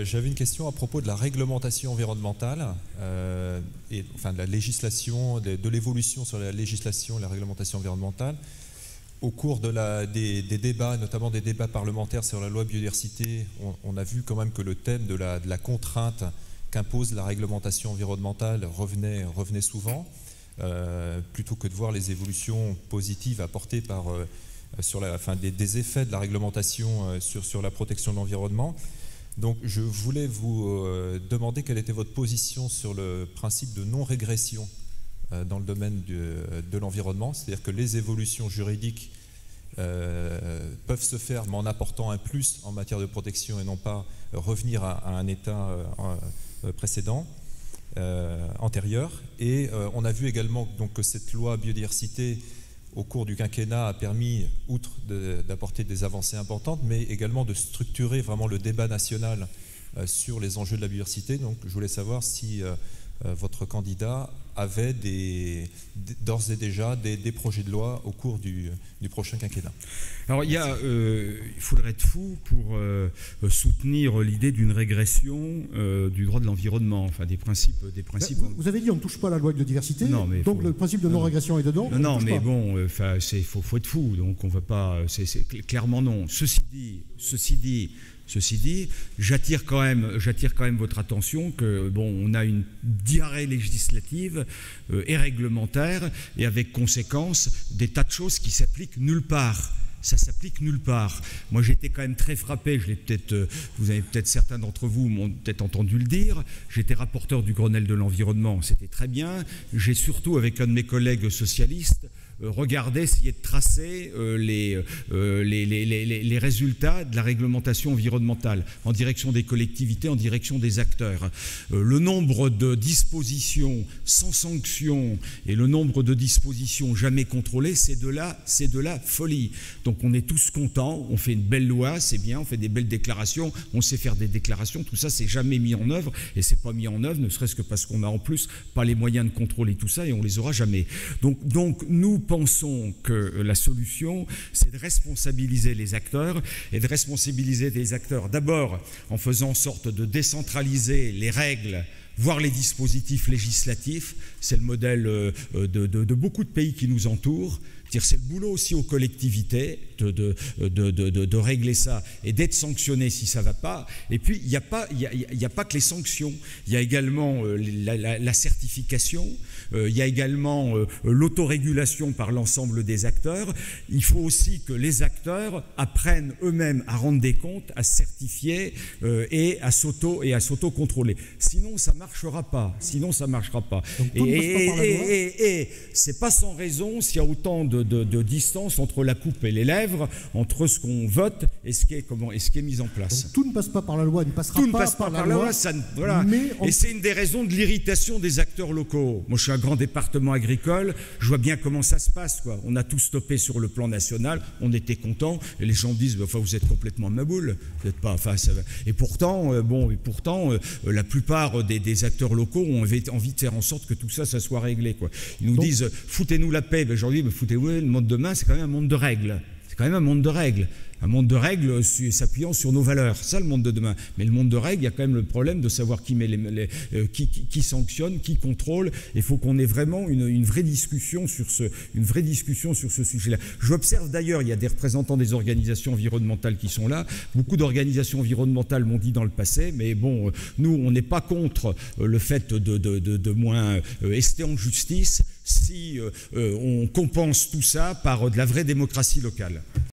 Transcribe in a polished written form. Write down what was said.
J'avais une question à propos de la réglementation environnementale, enfin de la législation, de l'évolution sur la législation et la réglementation environnementale. Au cours des débats, notamment des débats parlementaires sur la loi biodiversité, on a vu quand même que le thème de la contrainte qu'impose la réglementation environnementale revenait souvent, plutôt que de voir les évolutions positives apportées des effets de la réglementation sur la protection de l'environnement. Donc je voulais vous demander quelle était votre position sur le principe de non-régression dans le domaine de l'environnement, c'est-à-dire que les évolutions juridiques peuvent se faire mais en apportant un plus en matière de protection et non pas revenir à un état précédent, antérieur. Et on a vu également donc, que cette loi biodiversité au cours du quinquennat a permis, outre d'apporter des avancées importantes, mais également de structurer vraiment le débat national sur les enjeux de la biodiversité. Donc je voulais savoir si votre candidat avait d'ores et déjà des projets de loi au cours du prochain quinquennat. Alors il faudrait être fou pour soutenir l'idée d'une régression du droit de l'environnement, enfin des principes. Vous avez dit on ne touche pas à la loi de biodiversité, non, mais donc le principe de non-régression est dedans. Non, mais bon, faut être fou, donc on ne va pas. C'est clairement non. Ceci dit, j'attire quand même votre attention que bon, on a une diarrhée législative et réglementaire et avec conséquence des tas de choses qui s'appliquent nulle part. Ça s'applique nulle part. Moi, j'étais quand même très frappé, vous avez peut-être certains d'entre vous m'ont peut-être entendu le dire, j'étais rapporteur du Grenelle de l'environnement, c'était très bien. J'ai surtout, avec un de mes collègues socialistes, regardé, essayé de tracer les résultats de la réglementation environnementale en direction des collectivités, en direction des acteurs. Le nombre de dispositions sans sanction et le nombre de dispositions jamais contrôlées, c'est de la folie. Donc on est tous contents, on fait une belle loi, c'est bien, on fait des belles déclarations, on sait faire des déclarations, tout ça c'est jamais mis en œuvre et c'est pas mis en œuvre, ne serait-ce que parce qu'on n'a en plus pas les moyens de contrôler tout ça et on les aura jamais. Donc nous pensons que la solution, c'est de responsabiliser les acteurs et de responsabiliser les acteurs d'abord en faisant en sorte de décentraliser les règles, voire les dispositifs législatifs. C'est le modèle de beaucoup de pays qui nous entourent. C'est le boulot aussi aux collectivités de régler ça et d'être sanctionné si ça ne va pas. Et puis, il n'y a pas que les sanctions. Il y a également la certification, il y a également l'autorégulation par l'ensemble des acteurs. Il faut aussi que les acteurs apprennent eux-mêmes à rendre des comptes, à certifier et à s'auto-contrôler. Sinon, ça ne marchera pas. Et c'est pas sans raison s'il y a autant de distance entre la coupe et les lèvres, entre ce qu'on vote et ce qui est mis en place. Donc, tout ne passe pas par la loi, ne passera tout ne passe pas par la loi. Voilà. Et c'est une des raisons de l'irritation des acteurs locaux. Moi, je suis un grand département agricole, je vois bien comment ça se passe, quoi. On a tout stoppé sur le plan national, on était contents, et les gens disent, enfin, vous êtes complètement maboule, vous n'êtes pas. Enfin, ça va. Et pourtant, la plupart des acteurs locaux ont envie de faire en sorte que tout ça, ça soit réglé, quoi. Ils nous disent, foutez-nous la paix. Ben, je leur dis, foutez-vous, le monde de demain, c'est quand même un monde de règles. Un monde de règles s'appuyant sur nos valeurs. C'est ça le monde de demain. Mais le monde de règles, il y a quand même le problème de savoir qui qui sanctionne, qui contrôle. Il faut qu'on ait vraiment une vraie discussion sur ce sujet-là. J'observe d'ailleurs, il y a des représentants des organisations environnementales qui sont là. Beaucoup d'organisations environnementales m'ont dit dans le passé, mais bon, nous, on n'est pas contre le fait de moins ester en justice si on compense tout ça par de la vraie démocratie locale.